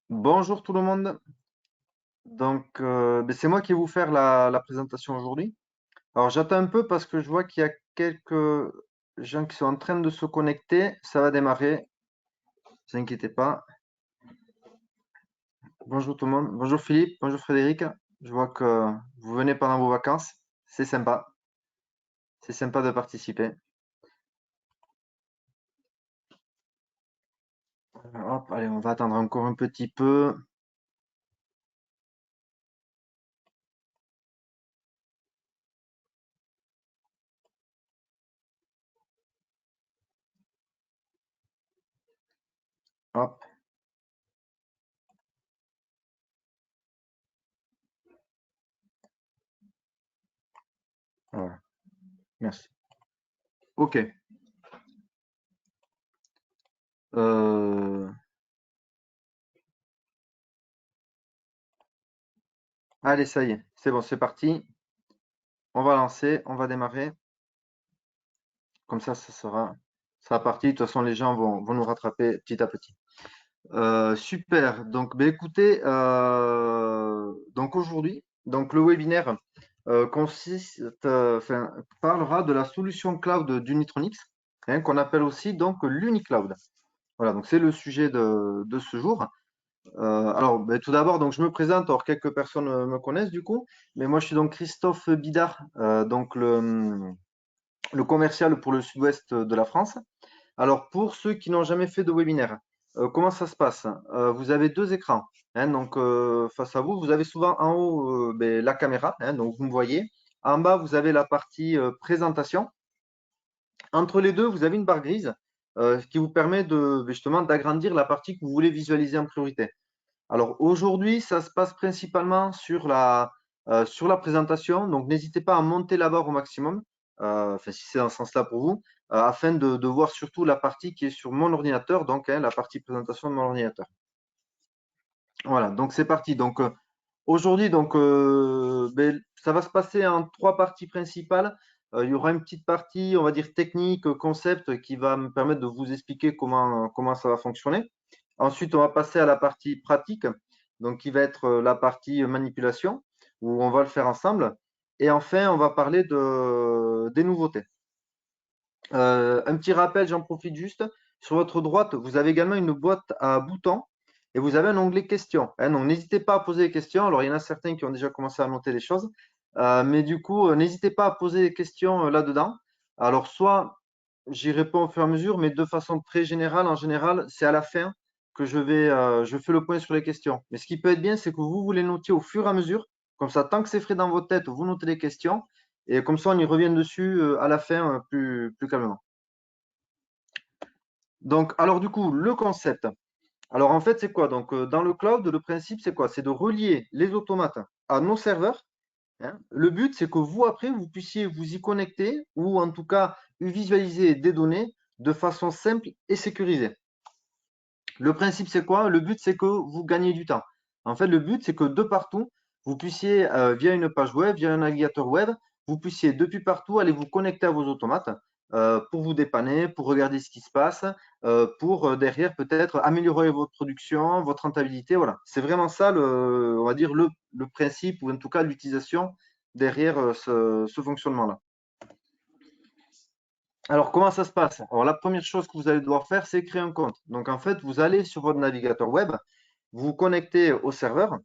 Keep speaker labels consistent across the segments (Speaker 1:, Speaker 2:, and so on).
Speaker 1: Bonjour tout le monde. C'est moi qui vais vous faire la présentation aujourd'hui. Alors, j'attends un peu parce que je vois qu'il y a quelques gens qui sont en train de se connecter. Ça va démarrer, ne vous inquiétez pas. Bonjour tout le monde. Bonjour Philippe. Bonjour Frédéric. Je vois que vous venez pendant vos vacances. C'est sympa. C'est sympa de participer. Hop, allez, on va attendre encore un petit peu. Hop, voilà. Merci. Ok. Euh, Allez, ça y est. C'est bon, c'est parti. On va lancer, on va démarrer. Comme ça sera parti. De toute façon, les gens vont nous rattraper petit à petit. Super. Donc, écoutez, donc aujourd'hui, donc le webinaire consiste, parlera de la solution cloud d'Unitronics, hein, qu'on appelle aussi donc l'UniCloud. Voilà, donc c'est le sujet de ce jour. Alors, tout d'abord, donc je me présente. Alors, quelques personnes me connaissent du coup, mais moi je suis donc Christophe Bidard, donc le commercial pour le sud-ouest de la France. Alors, pour ceux qui n'ont jamais fait de webinaire, comment ça se passe? Vous avez deux écrans, hein, donc face à vous, vous avez souvent en haut la caméra, hein, donc vous me voyez. En bas, vous avez la partie présentation. Entre les deux, vous avez une barre grise qui vous permet justement d'agrandir la partie que vous voulez visualiser en priorité. Alors aujourd'hui, ça se passe principalement sur la présentation, donc n'hésitez pas à monter la barre au maximum, enfin si c'est dans ce sens-là pour vous, afin de voir surtout la partie qui est sur mon ordinateur, donc hein, la partie présentation de mon ordinateur. Voilà, donc c'est parti. Donc aujourd'hui, ça va se passer en trois parties principales. Il y aura une petite partie, on va dire technique, concept, qui va me permettre de vous expliquer comment ça va fonctionner. Ensuite, on va passer à la partie pratique, donc qui va être la partie manipulation, où on va le faire ensemble. Et enfin, on va parler des nouveautés. Un petit rappel, j'en profite juste. Sur votre droite, vous avez également une boîte à boutons et vous avez un onglet questions, hein. Donc, n'hésitez pas à poser des questions. Alors, il y en a certains qui ont déjà commencé à noter les choses, mais du coup, n'hésitez pas à poser des questions là-dedans. Alors, soit j'y réponds au fur et à mesure, mais de façon très générale, en général, c'est à la fin que je fais le point sur les questions. Mais ce qui peut être bien, c'est que vous les notiez au fur et à mesure. Comme ça, tant que c'est frais dans votre tête, vous notez les questions. Et comme ça, on y revient dessus à la fin plus calmement. Donc, alors du coup, le concept. Alors en fait, c'est quoi? Donc, dans le cloud, le principe, c'est quoi? C'est de relier les automates à nos serveurs, hein. Le but, c'est que vous, après, vous puissiez vous y connecter ou en tout cas visualiser des données de façon simple et sécurisée. Le principe, c'est quoi? Le but, c'est que vous gagnez du temps. En fait, le but, c'est que de partout, vous puissiez, via une page web, via un navigateur web, vous puissiez depuis partout aller vous connecter à vos automates pour vous dépanner, pour regarder ce qui se passe, pour derrière peut-être améliorer votre production, votre rentabilité. Voilà. C'est vraiment ça, on va dire, le principe ou en tout cas l'utilisation derrière ce fonctionnement-là. Alors, comment ça se passe? Alors, la première chose que vous allez devoir faire, c'est créer un compte. Donc, en fait, vous allez sur votre navigateur web, vous vous connectez au serveur.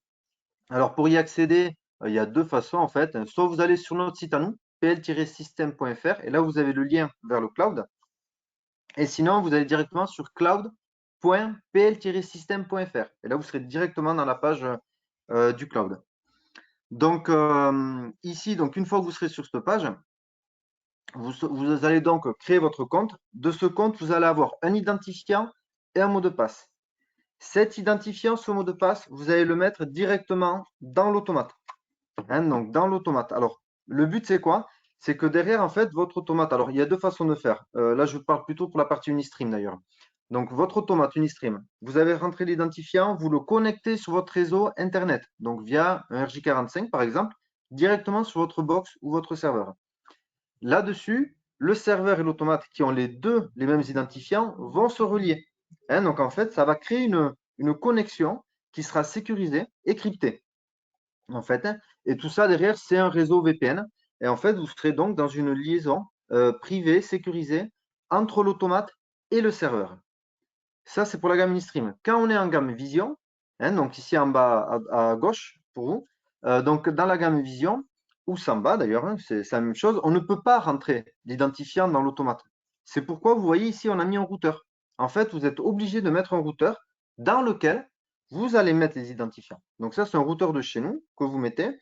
Speaker 1: Alors, pour y accéder, il y a deux façons, en fait. Soit vous allez sur notre site à nous, pl-system.fr, et là, vous avez le lien vers le cloud. Et sinon, vous allez directement sur cloud.pl-system.fr. Et là, vous serez directement dans la page du cloud. Donc, ici, donc, une fois que vous serez sur cette page, vous allez donc créer votre compte. De ce compte, vous allez avoir un identifiant et un mot de passe. Cet identifiant, ce mot de passe, vous allez le mettre directement dans l'automate, hein, donc dans l'automate. Alors, le but, c'est quoi? C'est que derrière, en fait, votre automate, alors il y a deux façons de faire. Là, je parle plutôt pour la partie Unistream d'ailleurs. Donc, votre automate Unistream, vous avez rentré l'identifiant, vous le connectez sur votre réseau Internet, donc via un RJ45 par exemple, directement sur votre box ou votre serveur. Là-dessus, le serveur et l'automate qui ont les deux les mêmes identifiants vont se relier, hein. Donc en fait, ça va créer une connexion qui sera sécurisé et crypté, en fait, hein. Et tout ça derrière, c'est un réseau VPN. Et en fait, vous serez donc dans une liaison privée, sécurisée, entre l'automate et le serveur. Ça, c'est pour la gamme Unistream. Quand on est en gamme Vision, hein, donc ici en bas à gauche pour vous, donc dans la gamme Vision, ou Samba d'ailleurs, hein, c'est la même chose, on ne peut pas rentrer l'identifiant dans l'automate. C'est pourquoi vous voyez ici, on a mis un routeur. En fait, vous êtes obligé de mettre un routeur dans lequel vous allez mettre les identifiants. Donc ça, c'est un routeur de chez nous que vous mettez.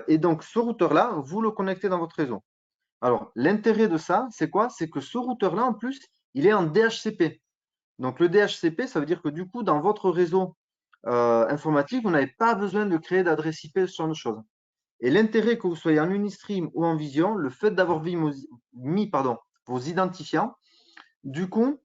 Speaker 1: Et donc ce routeur-là, vous le connectez dans votre réseau. Alors, l'intérêt de ça, c'est quoi? C'est que ce routeur-là, en plus, il est en DHCP. Donc le DHCP, ça veut dire que du coup, dans votre réseau informatique, vous n'avez pas besoin de créer d'adresse IP, ce genre de choses. Et l'intérêt que vous soyez en Unistream ou en Vision, le fait d'avoir mis vos identifiants, du coup,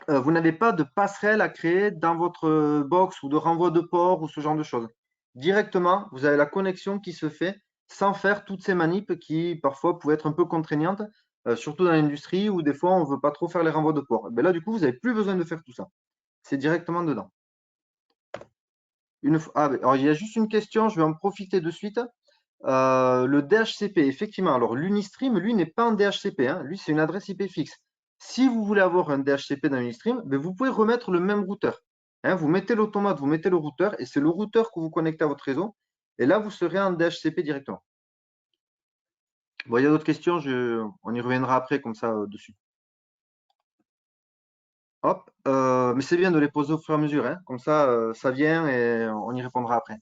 Speaker 1: vous n'avez pas de passerelle à créer dans votre box ou de renvoi de port ou ce genre de choses. Directement, vous avez la connexion qui se fait sans faire toutes ces manips qui parfois pouvaient être un peu contraignantes, surtout dans l'industrie où des fois on ne veut pas trop faire les renvois de port. Et ben là, du coup, vous n'avez plus besoin de faire tout ça. C'est directement dedans. Alors, il y a juste une question, je vais en profiter de suite. Le DHCP, effectivement. Alors, l'Unistream, lui, n'est pas un DHCP, hein. Lui, c'est une adresse IP fixe. Si vous voulez avoir un DHCP dans Unistream, ben, vous pouvez remettre le même routeur, hein. Vous mettez l'automate, vous mettez le routeur, et c'est le routeur que vous connectez à votre réseau. Et là, vous serez en DHCP directement. Bon, il y a d'autres questions, on y reviendra après, comme ça, dessus. Hop, mais c'est bien de les poser au fur et à mesure, hein. Comme ça vient et on y répondra après.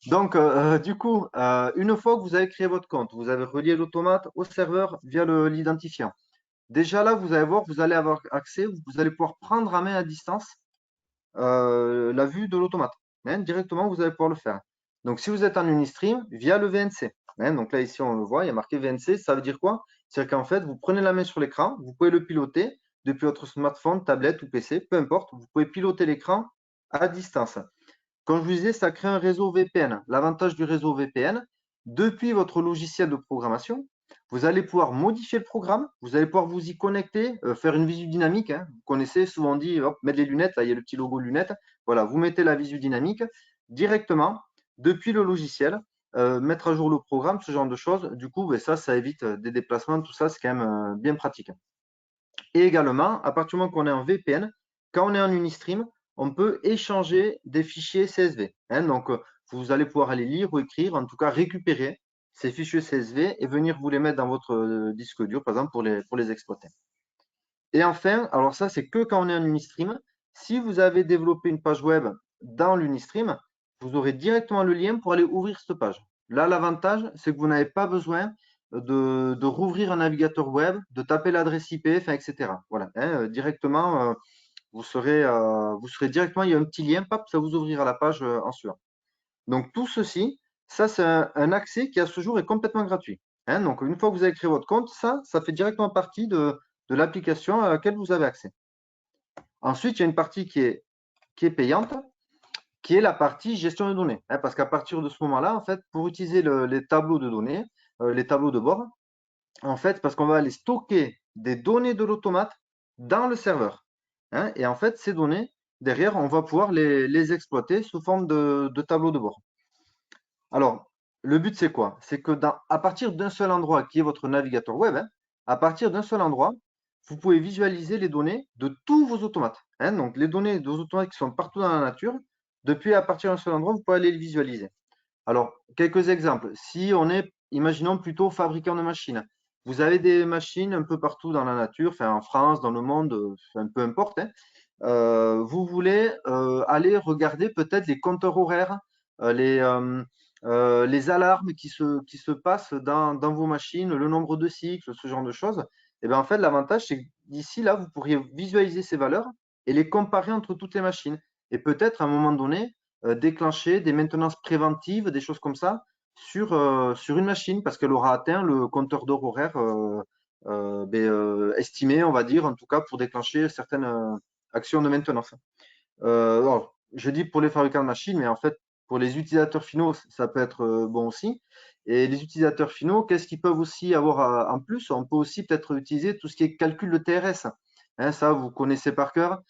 Speaker 1: Donc, du coup, une fois que vous avez créé votre compte, vous avez relié l'automate au serveur via l'identifiant. Déjà là, vous allez voir, vous allez avoir accès, vous allez pouvoir prendre en main à distance la vue de l'automate, hein. Directement, vous allez pouvoir le faire. Donc, si vous êtes en Unistream, via le VNC, hein. Donc là, ici, on le voit, il y a marqué VNC. Ça veut dire quoi? C'est qu'en fait, vous prenez la main sur l'écran, vous pouvez le piloter depuis votre smartphone, tablette ou PC, peu importe. Vous pouvez piloter l'écran à distance. Comme je vous disais, ça crée un réseau VPN. L'avantage du réseau VPN, depuis votre logiciel de programmation, vous allez pouvoir modifier le programme, vous allez pouvoir vous y connecter, faire une visu dynamique, hein. Vous connaissez, souvent dit, hop, mettre les lunettes, là il y a le petit logo lunettes. Voilà, vous mettez la visu dynamique directement depuis le logiciel, mettre à jour le programme, ce genre de choses. Du coup, ben, ça évite des déplacements, tout ça, c'est quand même bien pratique. Et également, à partir du moment qu'on est en VPN, quand on est en Unistream, on peut échanger des fichiers CSV, hein. Donc, vous allez pouvoir aller lire ou écrire, en tout cas récupérer ces fichiers CSV et venir vous les mettre dans votre disque dur, par exemple, pour les exploiter. Et enfin, alors ça, c'est que quand on est en Unistream. Si vous avez développé une page web dans l'Unistream, vous aurez directement le lien pour aller ouvrir cette page. Là, l'avantage, c'est que vous n'avez pas besoin de rouvrir un navigateur web, de taper l'adresse IP, enfin, etc. Voilà, hein, directement, vous serez directement, il y a un petit lien, pap, ça vous ouvrira la page en suivant. Donc tout ceci, ça c'est un accès qui à ce jour est complètement gratuit, hein. Donc une fois que vous avez créé votre compte, ça fait directement partie de l'application à laquelle vous avez accès. Ensuite, il y a une partie qui est payante, qui est la partie gestion de données, hein, parce qu'à partir de ce moment-là, en fait, pour utiliser les tableaux de données, les tableaux de bord, en fait, parce qu'on va aller stocker des données de l'automate dans le serveur, hein. Et en fait, ces données, derrière, on va pouvoir les exploiter sous forme de tableaux de bord. Alors, le but, c'est quoi? C'est que à partir d'un seul endroit, qui est votre navigateur web, hein, à partir d'un seul endroit, vous pouvez visualiser les données de tous vos automates, hein. Donc, les données de vos automates qui sont partout dans la nature, depuis à partir d'un seul endroit, vous pouvez aller les visualiser. Alors, quelques exemples. Si on est, imaginons plutôt fabricant de machines, vous avez des machines un peu partout dans la nature, enfin en France, dans le monde, enfin, peu importe, hein. Vous voulez aller regarder peut-être les compteurs horaires, les alarmes qui se passent dans vos machines, le nombre de cycles, ce genre de choses. Et bien en fait, l'avantage, c'est que d'ici là, vous pourriez visualiser ces valeurs et les comparer entre toutes les machines. Et peut-être à un moment donné, déclencher des maintenances préventives, des choses comme ça, sur une machine, parce qu'elle aura atteint le compteur d'heure horaire estimé, on va dire, en tout cas pour déclencher certaines actions de maintenance. Alors, je dis pour les fabricants de machines, mais en fait, pour les utilisateurs finaux, ça peut être bon aussi. Et les utilisateurs finaux, qu'est-ce qu'ils peuvent aussi avoir en plus? On peut aussi peut-être utiliser tout ce qui est calcul de TRS. Hein, ça, vous connaissez par cœur.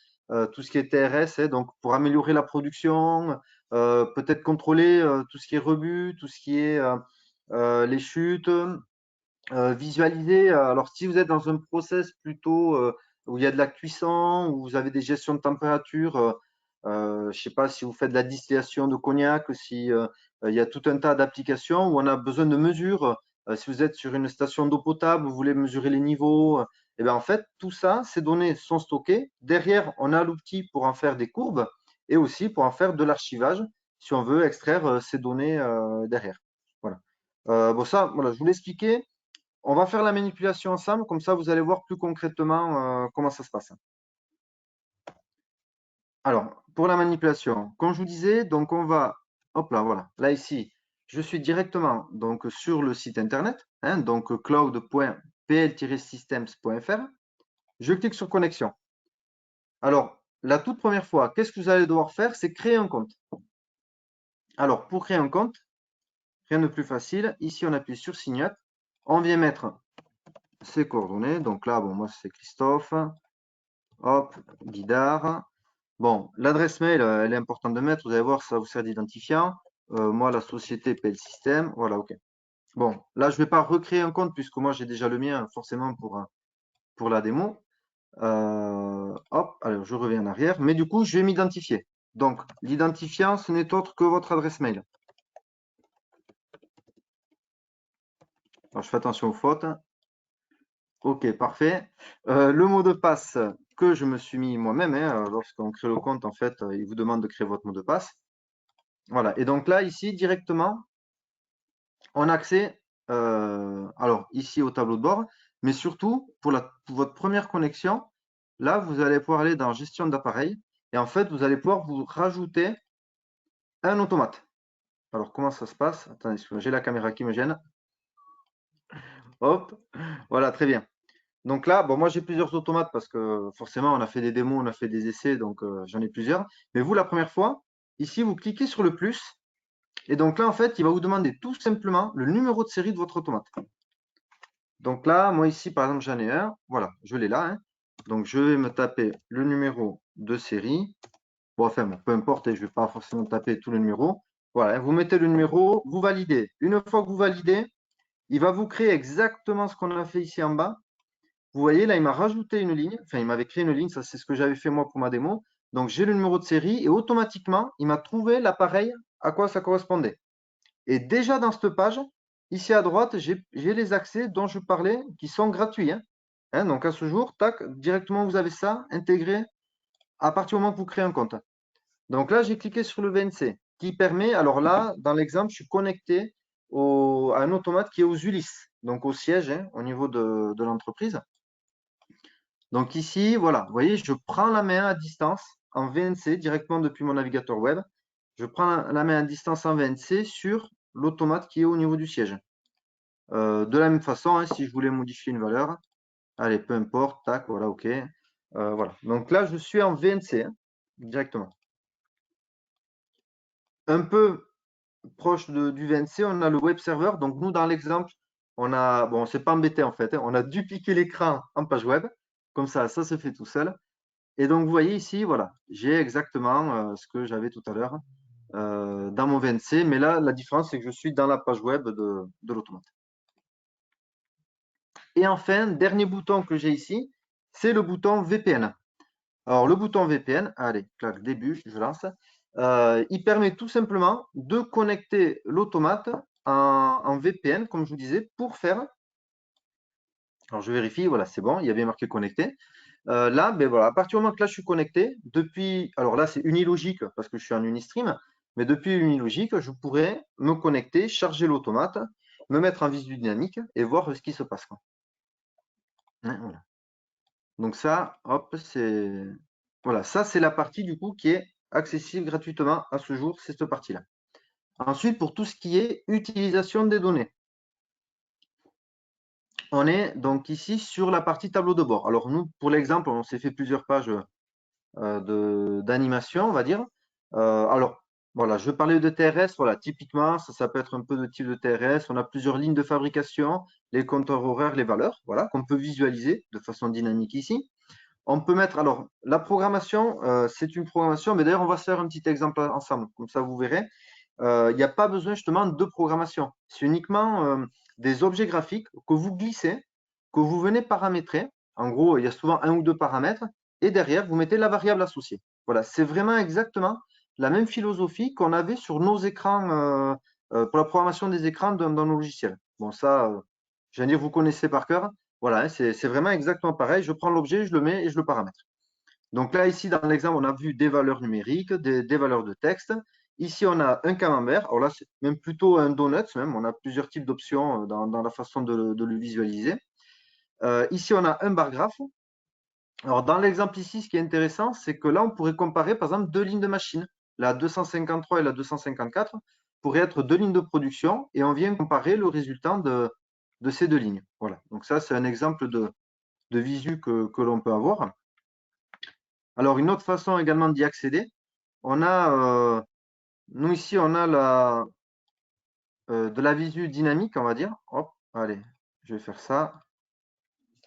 Speaker 1: tout ce qui est TRS, hein, donc pour améliorer la production, peut-être contrôler tout ce qui est rebut, tout ce qui est les chutes, visualiser. Alors, si vous êtes dans un process plutôt où il y a de la cuisson, où vous avez des gestions de température, je sais pas si vous faites de la distillation de cognac, si il y a tout un tas d'applications où on a besoin de mesures. Si vous êtes sur une station d'eau potable, vous voulez mesurer les niveaux, et bien en fait, tout ça, ces données sont stockées. Derrière, on a l'outil pour en faire des courbes et aussi pour en faire de l'archivage si on veut extraire ces données derrière. Voilà. Bon, ça, voilà, je vous l'expliquais. On va faire la manipulation ensemble, comme ça vous allez voir plus concrètement comment ça se passe. Alors, pour la manipulation, comme je vous disais, donc on va, hop là, voilà, là ici, je suis directement donc sur le site internet, hein, donc cloud.pl-systems.fr. Je clique sur connexion. Alors, la toute première fois, qu'est-ce que vous allez devoir faire? C'est créer un compte. Alors, pour créer un compte, rien de plus facile. Ici, on appuie sur Sign Up. On vient mettre ses coordonnées. Donc là, bon, moi, c'est Christophe. Hop, Guidard. Bon, l'adresse mail, elle est importante de mettre. Vous allez voir, ça vous sert d'identifiant. Moi, la société PL System. Voilà, OK. Bon, là, je ne vais pas recréer un compte puisque moi, j'ai déjà le mien forcément pour la démo. Hop, alors je reviens en arrière. Mais du coup, je vais m'identifier. Donc, l'identifiant, ce n'est autre que votre adresse mail. Alors, je fais attention aux fautes. OK, parfait. Le mot de passe que je me suis mis moi-même, hein, lorsqu'on crée le compte, en fait, il vous demande de créer votre mot de passe. Voilà. Et donc là, ici, directement, on a accès, alors ici au tableau de bord, mais surtout pour votre première connexion, là, vous allez pouvoir aller dans gestion d'appareil et en fait, vous allez pouvoir vous rajouter un automate. Alors, comment ça se passe? Attendez, j'ai la caméra qui me gêne. Hop, voilà, très bien. Donc là, bon, moi j'ai plusieurs automates parce que forcément on a fait des démos, on a fait des essais, donc j'en ai plusieurs. Mais vous, la première fois, ici, vous cliquez sur le plus. Et donc là, en fait, il va vous demander tout simplement le numéro de série de votre automate. Donc là, moi ici, par exemple, j'en ai un. Voilà, je l'ai là, hein. Donc je vais me taper le numéro de série. Bon, enfin, bon, peu importe, je ne vais pas forcément taper tous les numéros. Voilà, vous mettez le numéro, vous validez. Une fois que vous validez, il va vous créer exactement ce qu'on a fait ici en bas. Vous voyez, là, il m'a rajouté une ligne. Enfin, il m'avait créé une ligne. Ça, c'est ce que j'avais fait moi pour ma démo. Donc, j'ai le numéro de série et automatiquement, il m'a trouvé l'appareil à quoi ça correspondait. Et déjà dans cette page, ici à droite, j'ai les accès dont je parlais qui sont gratuits, hein. Hein, donc, à ce jour, tac, directement, vous avez ça intégré à partir du moment que vous créez un compte. Donc là, j'ai cliqué sur le VNC qui permet, alors là, dans l'exemple, je suis connecté à un automate qui est aux Ulysse, donc au siège, hein, au niveau de l'entreprise. Donc ici, voilà, vous voyez, je prends la main à distance en VNC directement depuis mon navigateur web. Je prends la main à distance en VNC sur l'automate qui est au niveau du siège. De la même façon, hein, si je voulais modifier une valeur, allez, peu importe, tac, voilà, OK. Voilà. Donc là, je suis en VNC, hein, directement. Un peu proche du VNC, on a le web server. Donc nous, dans l'exemple, bon, on s'est pas embêté en fait, hein. On a dupliqué l'écran en page web. Comme ça se fait tout seul. Et donc, vous voyez ici, voilà, j'ai exactement ce que j'avais tout à l'heure dans mon VNC. Mais là, la différence, c'est que je suis dans la page web de l'automate. Et enfin, dernier bouton que j'ai ici, c'est le bouton VPN. Alors, le bouton VPN, allez, clac, début, je lance. Il permet tout simplement de connecter l'automate en VPN, comme je vous disais, pour faire. Alors, je vérifie, voilà, c'est bon, il y a bien marqué connecté. Là, ben voilà, à partir du moment que là, je suis connecté, depuis. Alors là, c'est Unilogic parce que je suis en Unistream, mais depuis Unilogic, je pourrais me connecter, charger l'automate, me mettre en visu dynamique et voir ce qui se passe, quoi. Hein, voilà. Donc ça, hop, c'est. Voilà, ça, c'est la partie du coup qui est accessible gratuitement à ce jour, c'est cette partie-là. Ensuite, pour tout ce qui est utilisation des données, on est donc ici sur la partie tableau de bord. Alors nous, pour l'exemple, on s'est fait plusieurs pages d'animation, on va dire. Alors, voilà, je vais parler de TRS. Voilà, typiquement, ça peut être un peu de type de TRS. On a plusieurs lignes de fabrication, les compteurs horaires, les valeurs, voilà, qu'on peut visualiser de façon dynamique ici. On peut mettre, alors, la programmation, c'est une programmation, mais d'ailleurs, on va se faire un petit exemple ensemble, comme ça vous verrez. Il n'y a pas besoin justement de programmation. C'est uniquement des objets graphiques que vous glissez, que vous venez paramétrer. En gros, il y a souvent un ou deux paramètres, et derrière, vous mettez la variable associée. Voilà, c'est vraiment exactement la même philosophie qu'on avait sur nos écrans, pour la programmation des écrans dans nos logiciels. Bon, ça, je veux dire, vous connaissez par cœur. Voilà, hein, c'est vraiment exactement pareil. Je prends l'objet, je le mets et je le paramètre. Donc là, ici, dans l'exemple, on a vu des valeurs numériques, des valeurs de texte. Ici, on a un camembert. Alors là, c'est même plutôt un donut, même. On a plusieurs types d'options dans la façon de le visualiser. Ici, on a un bar graphe. Alors, dans l'exemple ici, ce qui est intéressant, c'est que là, on pourrait comparer, par exemple, deux lignes de machine. La 253 et la 254 pourraient être deux lignes de production et on vient comparer le résultat de ces deux lignes. Voilà. Donc ça, c'est un exemple de visu que l'on peut avoir. Alors, une autre façon également d'y accéder, on a, nous ici, on a de la visu dynamique, on va dire. Hop, allez, je vais faire ça.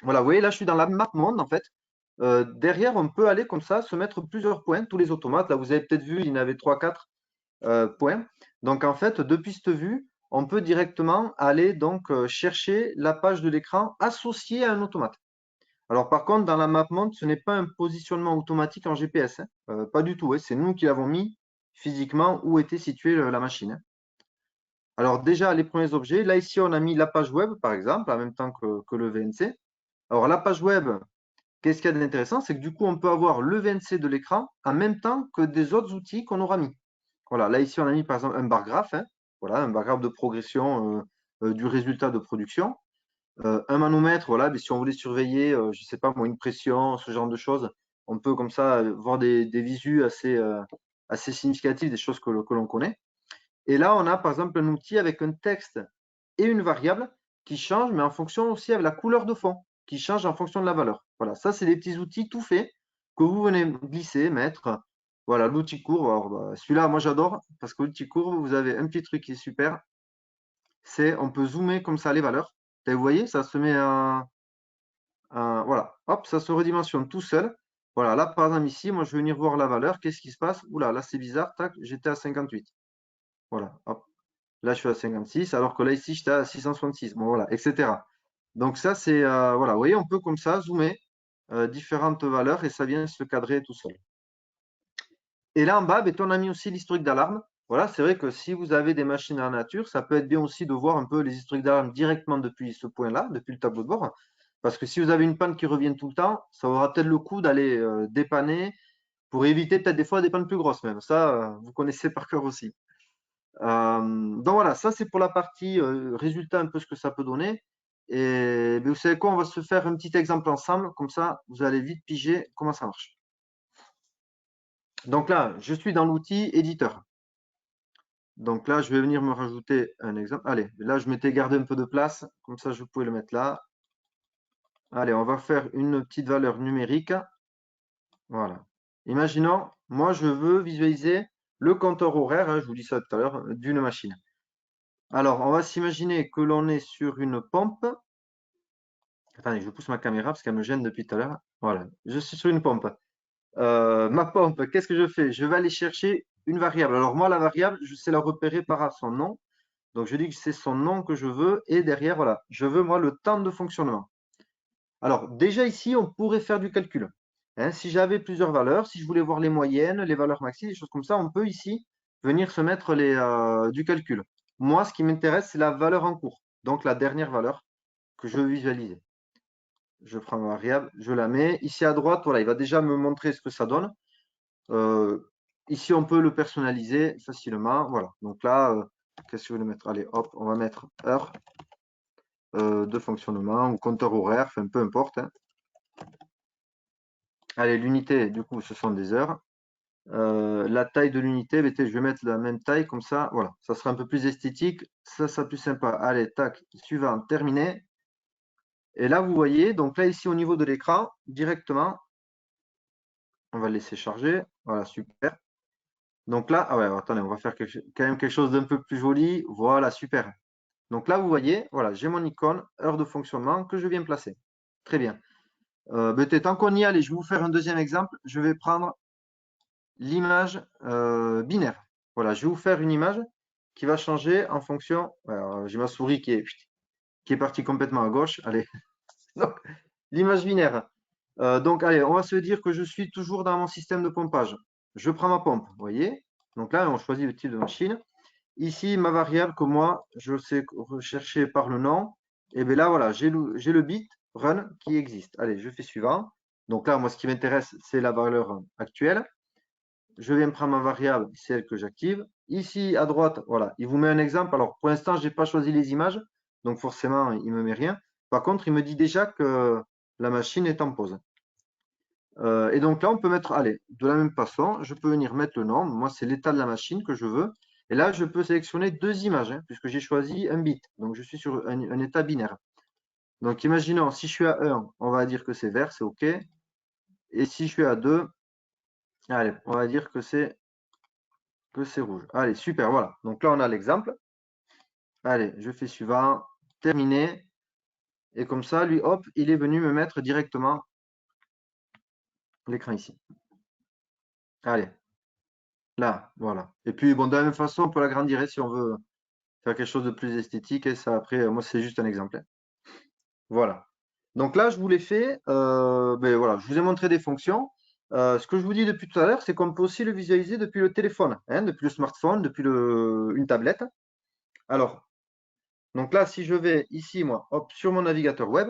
Speaker 1: Voilà, vous voyez, là, je suis dans la map monde, en fait. Derrière, on peut aller comme ça, se mettre plusieurs points, tous les automates. Là, vous avez peut-être vu, il y en avait 3, 4 points. Donc, en fait, depuis cette vue, on peut directement aller donc chercher la page de l'écran associée à un automate. Alors, par contre, dans la map monde, ce n'est pas un positionnement automatique en GPS, hein. Pas du tout, hein. C'est nous qui l'avons mis physiquement où était située la machine, hein. Alors, déjà, les premiers objets. Là, ici, on a mis la page web, par exemple, en même temps que le VNC. Alors, la page web, qu'est-ce qu'il y a d'intéressant? C'est que du coup, on peut avoir le VNC de l'écran en même temps que des autres outils qu'on aura mis. Voilà, là, ici, on a mis par exemple un bar graphe, hein. Voilà, un bar graphe de progression du résultat de production. Un manomètre, voilà, mais si on voulait surveiller, je ne sais pas moi, une pression, ce genre de choses, on peut comme ça voir des visus assez significatifs, des choses que l'on connaît. Et là, on a par exemple un outil avec un texte et une variable qui change, mais en fonction aussi avec la couleur de fond, qui change en fonction de la valeur. Voilà, ça, c'est des petits outils tout faits que vous venez glisser, mettre. Voilà, l'outil courbe. Alors, bah, celui-là, moi, j'adore parce que l'outil courbe, vous avez un petit truc qui est super. C'est on peut zoomer comme ça les valeurs. Et vous voyez, ça se met voilà, hop, ça se redimensionne tout seul. Voilà, là, par exemple, ici, moi, je vais venir voir la valeur. Qu'est-ce qui se passe? Oula, là, c'est bizarre. Tac, j'étais à 58. Voilà, hop. Là, je suis à 56, alors que là, ici, j'étais à 666. Bon, voilà, etc. Donc ça, c'est, voilà, vous voyez, on peut comme ça zoomer différentes valeurs et ça vient se cadrer tout seul. Et là, en bas, ben, on a mis aussi l'historique d'alarme. Voilà, c'est vrai que si vous avez des machines en nature, ça peut être bien aussi de voir un peu les historiques d'alarme directement depuis ce point-là, depuis le tableau de bord. Parce que si vous avez une panne qui revient tout le temps, ça aura peut-être le coup d'aller dépanner pour éviter peut-être des fois des pannes plus grosses même. Ça, vous connaissez par cœur aussi. Donc voilà, ça c'est pour la partie résultat, un peu ce que ça peut donner. Et ben, vous savez quoi, on va se faire un petit exemple ensemble, comme ça vous allez vite piger comment ça marche. Donc là, je suis dans l'outil éditeur. Donc là, je vais venir me rajouter un exemple. Allez, là, je m'étais gardé un peu de place, comme ça je pouvais le mettre là. Allez, on va faire une petite valeur numérique. Voilà. Imaginons, moi je veux visualiser le compteur horaire, hein, je vous dis ça tout à l'heure, d'une machine. Alors, on va s'imaginer que l'on est sur une pompe. Attendez, je pousse ma caméra parce qu'elle me gêne depuis tout à l'heure. Voilà, je suis sur une pompe. Ma pompe, qu'est-ce que je fais? Je vais aller chercher une variable. Alors moi, la variable, je sais la repérer par son nom. Donc je dis que c'est son nom que je veux. Et derrière, voilà, je veux moi le temps de fonctionnement. Alors déjà ici, on pourrait faire du calcul, hein. Si j'avais plusieurs valeurs, si je voulais voir les moyennes, les valeurs maxi, des choses comme ça, on peut ici venir se mettre du calcul. Moi, ce qui m'intéresse, c'est la valeur en cours. Donc la dernière valeur que je veux visualiser. Je prends ma variable, je la mets. Ici à droite, voilà, il va déjà me montrer ce que ça donne. Euh, Ici, on peut le personnaliser facilement. Voilà. Donc là, qu'est-ce que je vais mettre? Allez, hop, on va mettre heure de fonctionnement ou compteur horaire, enfin peu importe, hein. Allez, l'unité, du coup, ce sont des heures. La taille de l'unité, je vais mettre la même taille, comme ça, voilà, ça sera un peu plus esthétique, ça sera plus sympa. Allez, tac, suivant, terminé. Et là, vous voyez, donc là, ici, au niveau de l'écran, directement, on va le laisser charger. Voilà, super. Donc là, ah ouais, attendez, on va faire quand même quelque chose d'un peu plus joli. Voilà, super. Donc là, vous voyez, voilà, j'ai mon icône, heure de fonctionnement que je viens placer. Très bien. Tant qu'on y est, allez, je vais vous faire un deuxième exemple. Je vais prendre l'image binaire. Voilà, je vais vous faire une image qui va changer en fonction. Alors, j'ai ma souris qui est partie complètement à gauche. Allez, donc, l'image binaire. Donc, allez, on va se dire que je suis toujours dans mon système de pompage. Je prends ma pompe, vous voyez. Donc là, on choisit le type de machine. Ici, ma variable que moi, je sais rechercher par le nom. Et bien là, voilà, j'ai le bit run qui existe. Allez, je fais suivant. Donc là, moi, ce qui m'intéresse, c'est la valeur actuelle. Je viens prendre ma variable, celle que j'active. Ici, à droite, voilà, il vous met un exemple. Alors, pour l'instant, je n'ai pas choisi les images, donc forcément, il ne me met rien. Par contre, il me dit déjà que la machine est en pause. Et donc là, on peut mettre, allez, de la même façon, je peux venir mettre le nom. Moi, c'est l'état de la machine que je veux. Et là, je peux sélectionner deux images, hein, puisque j'ai choisi un bit. Donc, je suis sur un état binaire. Donc, imaginons, si je suis à 1, on va dire que c'est vert, c'est OK. Et si je suis à 2, allez, on va dire que c'est rouge. Allez, super, voilà. Donc là, on a l'exemple. Allez, je fais suivant, terminé. Et comme ça, lui, hop, il est venu me mettre directement l'écran ici. Allez, là, voilà. Et puis, bon, de la même façon, on peut l'agrandir si on veut faire quelque chose de plus esthétique. Et ça, après, moi, c'est juste un exemple. Voilà. Donc là, je vous l'ai fait. Voilà, je vous ai montré des fonctions. Ce que je vous dis depuis tout à l'heure, c'est qu'on peut aussi le visualiser depuis le téléphone, hein, depuis le smartphone, depuis une tablette. Alors, donc là, si je vais ici, moi, hop, sur mon navigateur web,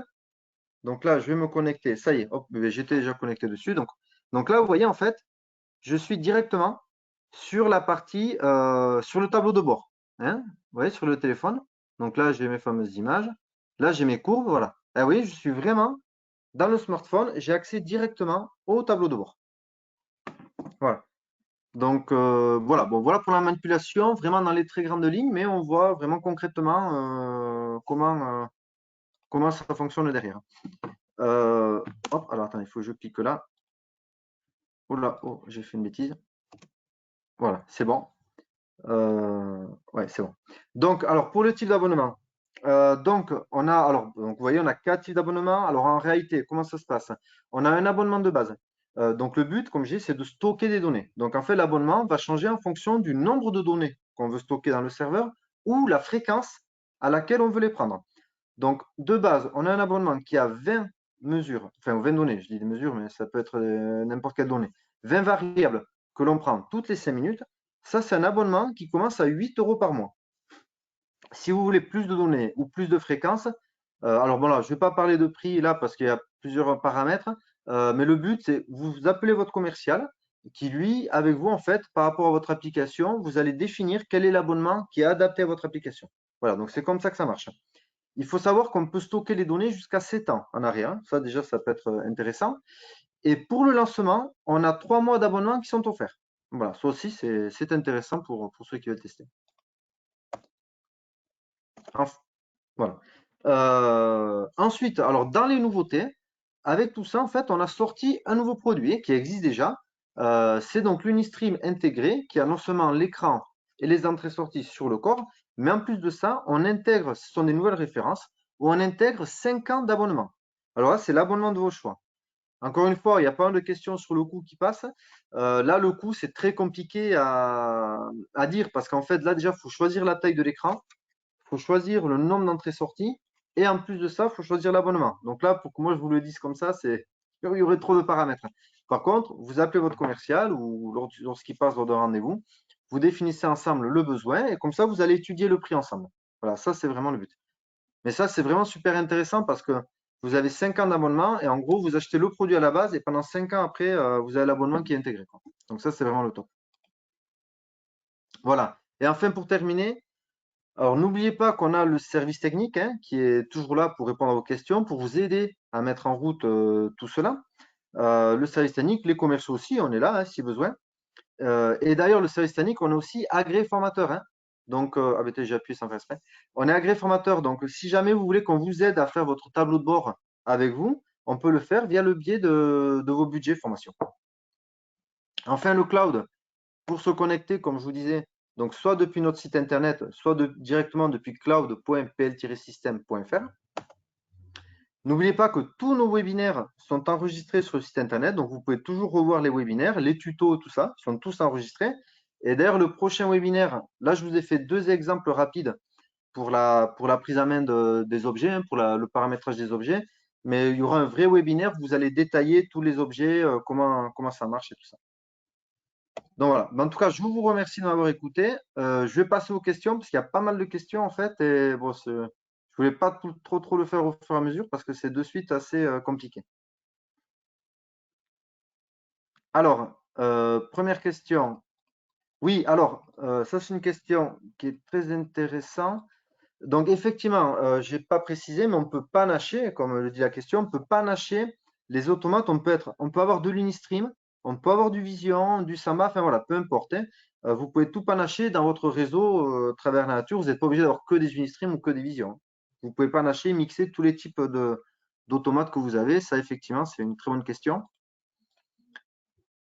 Speaker 1: donc là, je vais me connecter. Ça y est, hop, j'étais déjà connecté dessus. Donc là, vous voyez, en fait, je suis directement sur la partie, sur le tableau de bord. Hein, vous voyez, sur le téléphone. Donc là, j'ai mes fameuses images. Là, j'ai mes courbes, voilà. Ah oui, je suis vraiment dans le smartphone. J'ai accès directement au tableau de bord. Voilà. Donc voilà, bon, voilà pour la manipulation, vraiment dans les très grandes lignes, mais on voit vraiment concrètement comment ça fonctionne derrière. Hop, alors attends, il faut que je clique là. Oh là, oh, j'ai fait une bêtise. Voilà, c'est bon. Ouais, c'est bon. Donc, alors pour le type d'abonnement, donc on a, alors, donc vous voyez, on a quatre types d'abonnements. Alors en réalité, comment ça se passe? On a un abonnement de base. Donc le but, comme je dis, c'est de stocker des données. Donc en fait, l'abonnement va changer en fonction du nombre de données qu'on veut stocker dans le serveur ou la fréquence à laquelle on veut les prendre. Donc de base, on a un abonnement qui a 20 mesures, enfin 20 données, je dis des mesures, mais ça peut être n'importe quelle donnée, 20 variables que l'on prend toutes les 5 minutes. Ça, c'est un abonnement qui commence à 8 euros par mois. Si vous voulez plus de données ou plus de fréquences, alors bon là, je ne vais pas parler de prix là parce qu'il y a plusieurs paramètres, mais le but, c'est vous appelez votre commercial qui, lui, avec vous, en fait, par rapport à votre application, vous allez définir quel est l'abonnement qui est adapté à votre application. Voilà, donc c'est comme ça que ça marche. Il faut savoir qu'on peut stocker les données jusqu'à 7 ans en arrière. Ça, déjà, ça peut être intéressant. Et pour le lancement, on a 3 mois d'abonnement qui sont offerts. Voilà, ça aussi, c'est intéressant pour ceux qui veulent tester. Enf- Voilà. Ensuite, alors dans les nouveautés, avec tout ça, en fait, on a sorti un nouveau produit qui existe déjà. C'est donc l'Unistream intégré qui a non seulement l'écran et les entrées-sorties sur le corps, mais en plus de ça, on intègre, ce sont des nouvelles références, où on intègre 5 ans d'abonnement. Alors là, c'est l'abonnement de vos choix. Encore une fois, il y a pas mal de questions sur le coût qui passent. Là, le coût, c'est très compliqué à dire parce qu'en fait, là, déjà, il faut choisir la taille de l'écran, il faut choisir le nombre d'entrées-sorties et en plus de ça, il faut choisir l'abonnement. Donc là, pour que moi je vous le dise comme ça, il y aurait trop de paramètres. Par contre, vous appelez votre commercial ou lorsqu'il passe lors d'un rendez-vous, vous définissez ensemble le besoin et comme ça, vous allez étudier le prix ensemble. Voilà, ça, c'est vraiment le but. Mais ça, c'est vraiment super intéressant parce que vous avez 5 ans d'abonnement et en gros, vous achetez le produit à la base et pendant 5 ans après, vous avez l'abonnement qui est intégré, quoi. Donc ça, c'est vraiment le top. Voilà. Et enfin, pour terminer, alors n'oubliez pas qu'on a le service technique hein, qui est toujours là pour répondre à vos questions, pour vous aider à mettre en route tout cela. Le service technique, les commerciaux aussi, on est là hein, si besoin. Et d'ailleurs, le service technique, on est aussi agréé formateur. Hein. Donc, j'ai appuyé sans faire exprès. On est agréé formateur. Donc, si jamais vous voulez qu'on vous aide à faire votre tableau de bord avec vous, on peut le faire via le biais de vos budgets formation. Enfin, le cloud, pour se connecter, comme je vous disais, donc soit depuis notre site internet, soit directement depuis cloud.pl-system.fr. N'oubliez pas que tous nos webinaires sont enregistrés sur le site internet, donc vous pouvez toujours revoir les webinaires, les tutos, tout ça, sont tous enregistrés. Et d'ailleurs, le prochain webinaire, là, je vous ai fait deux exemples rapides pour la prise en main des objets, hein, pour le paramétrage des objets. Mais il y aura un vrai webinaire où vous allez détailler tous les objets, comment ça marche et tout ça. Donc voilà. Mais en tout cas, je vous remercie de m'avoir écouté. Je vais passer aux questions parce qu'il y a pas mal de questions en fait. Et bon, je voulais pas trop le faire au fur et à mesure parce que c'est de suite assez compliqué. Alors, première question. Oui, alors, ça c'est une question qui est très intéressante. Donc effectivement, je n'ai pas précisé, mais on peut panacher, comme le dit la question, on peut panacher les automates. On peut avoir de l'Unistream, on peut avoir du Vision, du Samba, enfin voilà, peu importe, hein. Vous pouvez tout panacher dans votre réseau à travers la nature. Vous n'êtes pas obligé d'avoir que des Unistream ou que des Vision, hein. Vous pouvez panacher, mixer tous les types d'automates que vous avez. Ça, effectivement, c'est une très bonne question.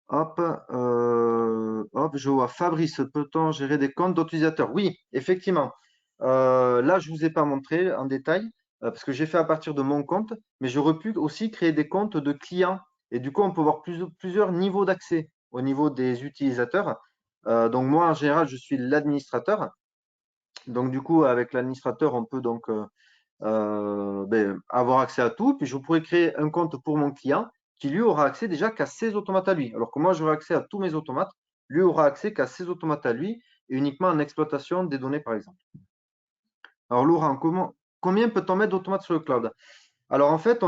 Speaker 1: Hop, hop, je vois. Fabrice, peut-on gérer des comptes d'utilisateurs? Oui, effectivement. Là, je ne vous ai pas montré en détail parce que j'ai fait à partir de mon compte, mais j'aurais pu aussi créer des comptes de clients. Et du coup, on peut avoir plusieurs niveaux d'accès au niveau des utilisateurs. Donc moi, en général, je suis l'administrateur. Donc du coup, avec l'administrateur, on peut donc avoir accès à tout. Puis je pourrais créer un compte pour mon client qui lui aura accès déjà qu'à ses automates à lui. Alors que moi, j'aurai accès à tous mes automates. Lui aura accès qu'à ses automates à lui et uniquement en exploitation des données, par exemple. Alors Laurent, combien peut-on mettre d'automates sur le cloud? Alors en fait,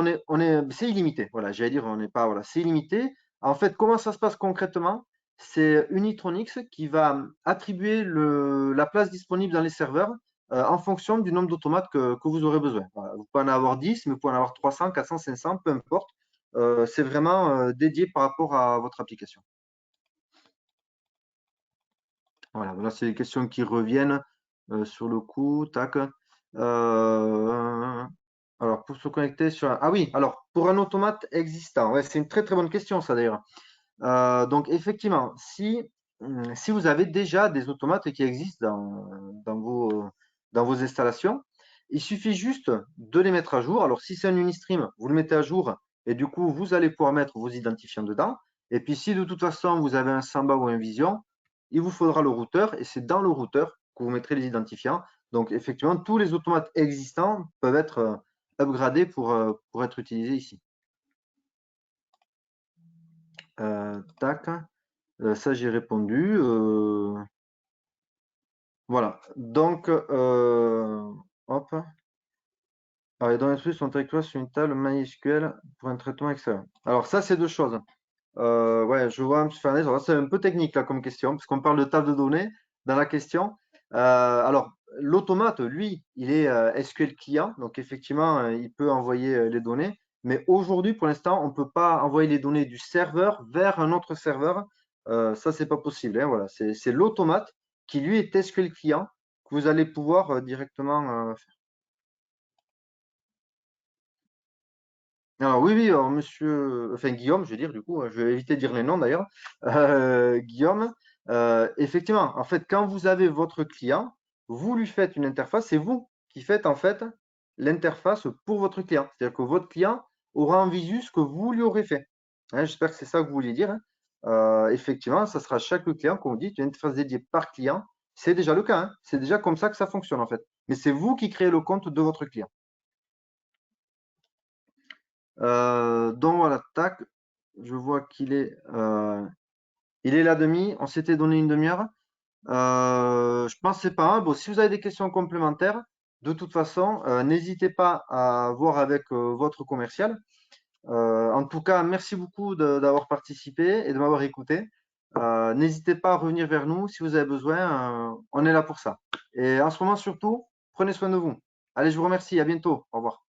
Speaker 1: c'est illimité. Voilà, j'allais dire, on n'est pas, voilà, c'est illimité. En fait, comment ça se passe concrètement? C'est Unitronics qui va attribuer la place disponible dans les serveurs en fonction du nombre d'automates que vous aurez besoin. Voilà, vous pouvez en avoir 10, mais vous pouvez en avoir 300, 400, 500, peu importe. C'est vraiment dédié par rapport à votre application. Voilà, là, c'est des questions qui reviennent sur le coup. Tac. Alors, pour se connecter sur Ah oui, alors, pour un automate existant, ouais, c'est une très très bonne question, ça d'ailleurs. Donc, effectivement, si vous avez déjà des automates qui existent dans vos installations, il suffit juste de les mettre à jour. Alors, si c'est un Unistream, vous le mettez à jour et du coup, vous allez pouvoir mettre vos identifiants dedans. Et puis, si de toute façon, vous avez un Samba ou un Vision, il vous faudra le routeur et c'est dans le routeur que vous mettrez les identifiants. Donc, effectivement, tous les automates existants peuvent être upgradés pour être utilisés ici. Tac. Ça, j'ai répondu. Voilà. Donc, hop. Alors, les données sont avec toi sur une table MySQL pour un traitement Excel. Alors, ça, c'est deux choses. Ouais, je vois, M. Fernandez. Alors, c'est un peu technique là comme question, parce qu'on parle de table de données dans la question. Alors, l'automate, lui, il est SQL client, donc effectivement, il peut envoyer les données. Mais aujourd'hui, pour l'instant, on ne peut pas envoyer les données du serveur vers un autre serveur. Ça, c'est pas possible, hein, voilà. C'est l'automate qui, lui, est SQL client que vous allez pouvoir directement faire. Alors oui, oui, alors monsieur, enfin Guillaume, je vais dire du coup, je vais éviter de dire les noms d'ailleurs. Guillaume, effectivement, en fait, quand vous avez votre client, vous lui faites une interface, c'est vous qui faites en fait l'interface pour votre client. C'est-à-dire que votre client aura en visu ce que vous lui aurez fait. Hein, j'espère que c'est ça que vous vouliez dire, hein. Effectivement, ça sera chaque client, comme vous dites, une interface dédiée par client. C'est déjà le cas, hein. C'est déjà comme ça que ça fonctionne en fait. Mais c'est vous qui créez le compte de votre client. Donc voilà, tac, je vois il est la demi. On s'était donné une demi-heure. Je pense que c'est pas mal. Bon, si vous avez des questions complémentaires, de toute façon, n'hésitez pas à voir avec votre commercial. En tout cas, merci beaucoup d'avoir participé et de m'avoir écouté. N'hésitez pas à revenir vers nous si vous avez besoin. On est là pour ça. Et en ce moment, surtout, prenez soin de vous. Allez, je vous remercie. À bientôt. Au revoir.